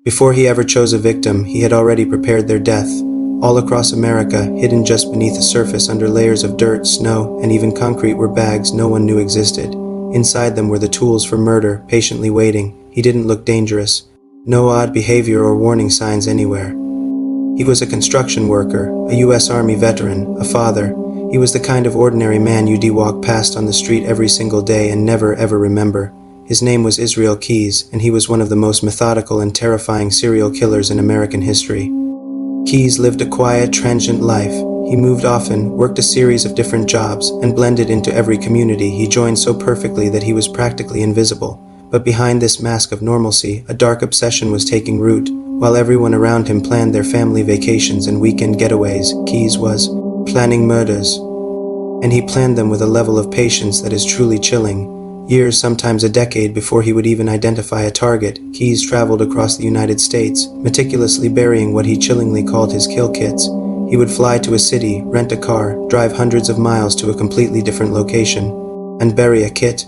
Before he ever chose a victim, he had already prepared their death. All across America, hidden just beneath the surface under layers of dirt, snow, and even concrete were bags no one knew existed. Inside them were the tools for murder, patiently waiting. He didn't look dangerous. No odd behavior or warning signs anywhere. He was a construction worker, a U.S. Army veteran, a father. He was the kind of ordinary man you'd walk past on the street every single day and never ever remember. His name was Israel Keyes, and he was one of the most methodical and terrifying serial killers in American history. Keyes lived a quiet, transient life. He moved often, worked a series of different jobs, and blended into every community he joined so perfectly that he was practically invisible. But behind this mask of normalcy, a dark obsession was taking root. While everyone around him planned their family vacations and weekend getaways, Keyes was planning murders. And he planned them with a level of patience that is truly chilling. Years, sometimes a decade, before he would even identify a target, Keyes traveled across the United States, meticulously burying what he chillingly called his kill kits. He would fly to a city, rent a car, drive hundreds of miles to a completely different location, and bury a kit.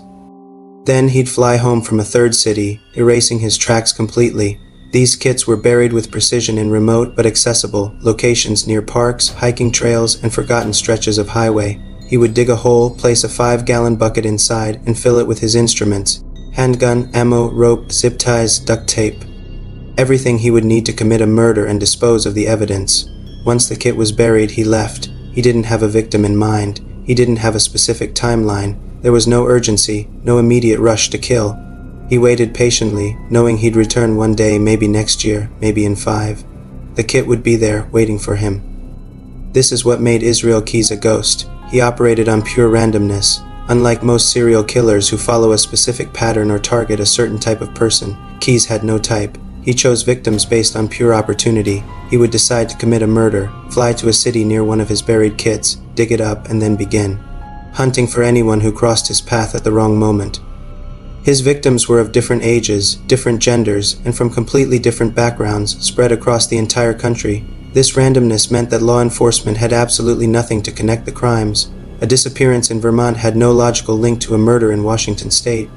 Then he'd fly home from a third city, erasing his tracks completely. These kits were buried with precision in remote but accessible locations near parks, hiking trails, and forgotten stretches of highway. He would dig a hole, place a 5-gallon bucket inside, and fill it with his instruments: handgun, ammo, rope, zip ties, duct tape. Everything he would need to commit a murder and dispose of the evidence. Once the kit was buried, he left. He didn't have a victim in mind. He didn't have a specific timeline. There was no urgency, no immediate rush to kill. He waited patiently, knowing he'd return one day, maybe next year, maybe in 5. The kit would be there, waiting for him. This is what made Israel Keyes a ghost. He operated on pure randomness. Unlike most serial killers who follow a specific pattern or target a certain type of person, Keyes had no type. He chose victims based on pure opportunity. He would decide to commit a murder, fly to a city near one of his buried kits, dig it up, and then begin hunting for anyone who crossed his path at the wrong moment. His victims were of different ages, different genders, and from completely different backgrounds, spread across the entire country. This randomness meant that law enforcement had absolutely nothing to connect the crimes. A disappearance in Vermont had no logical link to a murder in Washington state.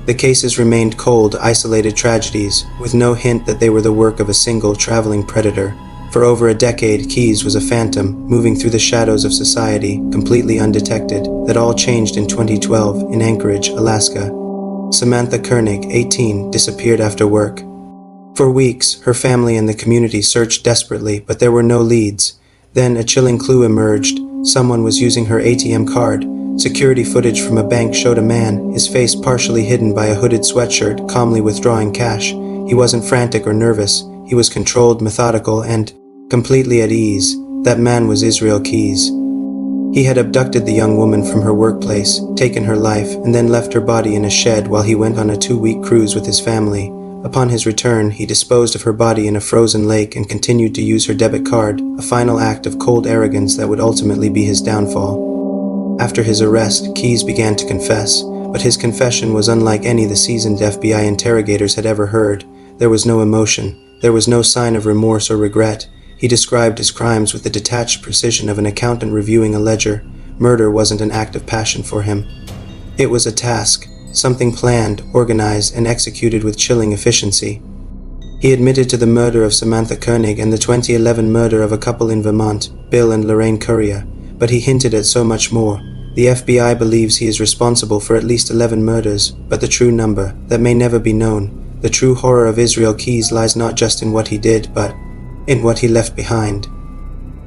The cases remained cold, isolated tragedies, with no hint that they were the work of a single traveling predator. For over a decade, Keyes was a phantom, moving through the shadows of society, completely undetected. That all changed in 2012 in Anchorage, Alaska. Samantha Koenig, 18, disappeared after work. For weeks, her family and the community searched desperately, but there were no leads. Then a chilling clue emerged. Someone was using her ATM card. Security footage from a bank showed a man, his face partially hidden by a hooded sweatshirt, calmly withdrawing cash. He wasn't frantic or nervous. He was controlled, methodical, and completely at ease. That man was Israel Keyes. He had abducted the young woman from her workplace, taken her life, and then left her body in a shed while he went on a 2-week cruise with his family. Upon his return, he disposed of her body in a frozen lake and continued to use her debit card, a final act of cold arrogance that would ultimately be his downfall. After his arrest, Keyes began to confess, but his confession was unlike any the seasoned FBI interrogators had ever heard. There was no emotion. There was no sign of remorse or regret. He described his crimes with the detached precision of an accountant reviewing a ledger. Murder wasn't an act of passion for him. It was a task, something planned, organized, and executed with chilling efficiency. He admitted to the murder of Samantha Koenig and the 2011 murder of a couple in Vermont, Bill and Lorraine Currier, but he hinted at so much more. The FBI believes he is responsible for at least 11 murders, but the true number, that may never be known. The true horror of Israel Keyes lies not just in what he did, but in what he left behind.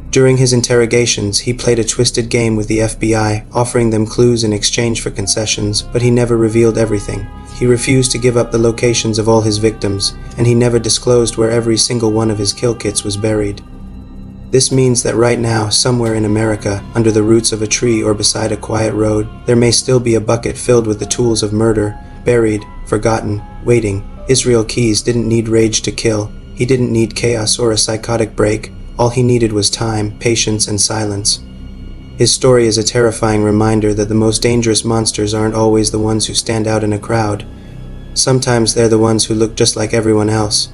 During his interrogations, he played a twisted game with the FBI, offering them clues in exchange for concessions, but he never revealed everything. He refused to give up the locations of all his victims, and he never disclosed where every single one of his kill kits was buried. This means that right now, somewhere in America, under the roots of a tree or beside a quiet road, there may still be a bucket filled with the tools of murder, buried, forgotten, waiting. Israel Keyes didn't need rage to kill. He didn't need chaos or a psychotic break. All he needed was time, patience, and silence. His story is a terrifying reminder that the most dangerous monsters aren't always the ones who stand out in a crowd. Sometimes they're the ones who look just like everyone else,